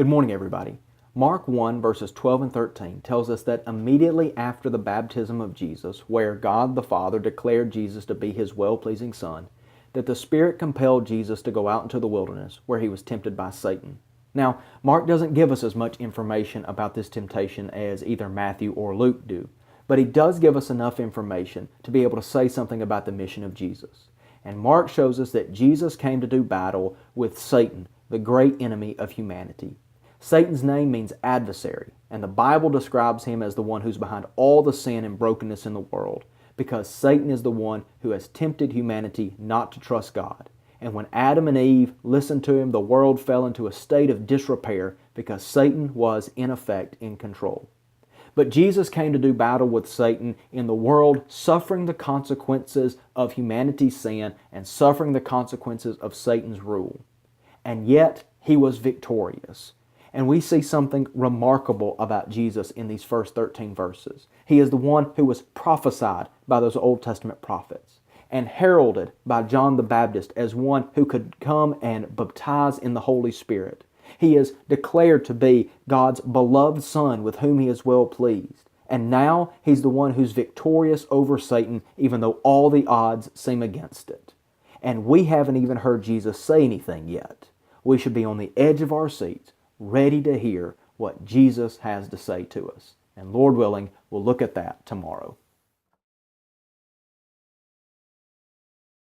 Good morning, everybody. Mark 1 verses 12 and 13 tells us that immediately after the baptism of Jesus, where God the Father declared Jesus to be His well-pleasing Son, that the Spirit compelled Jesus to go out into the wilderness where He was tempted by Satan. Now, Mark doesn't give us as much information about this temptation as either Matthew or Luke do, but he does give us enough information to be able to say something about the mission of Jesus. And Mark shows us that Jesus came to do battle with Satan, the great enemy of humanity. Satan's name means adversary, and the Bible describes him as the one who's behind all the sin and brokenness in the world, because Satan is the one who has tempted humanity not to trust God. And when Adam and Eve listened to him, the world fell into a state of disrepair because Satan was, in effect, in control. But Jesus came to do battle with Satan in the world, suffering the consequences of humanity's sin and suffering the consequences of Satan's rule. And yet, He was victorious. And we see something remarkable about Jesus in these first 13 verses. He is the one who was prophesied by those Old Testament prophets and heralded by John the Baptist as one who could come and baptize in the Holy Spirit. He is declared to be God's beloved Son with whom He is well pleased. And now He's the one who's victorious over Satan, even though all the odds seem against it. And we haven't even heard Jesus say anything yet. We should be on the edge of our seats, ready to hear what Jesus has to say to us. And Lord willing, we'll look at that tomorrow.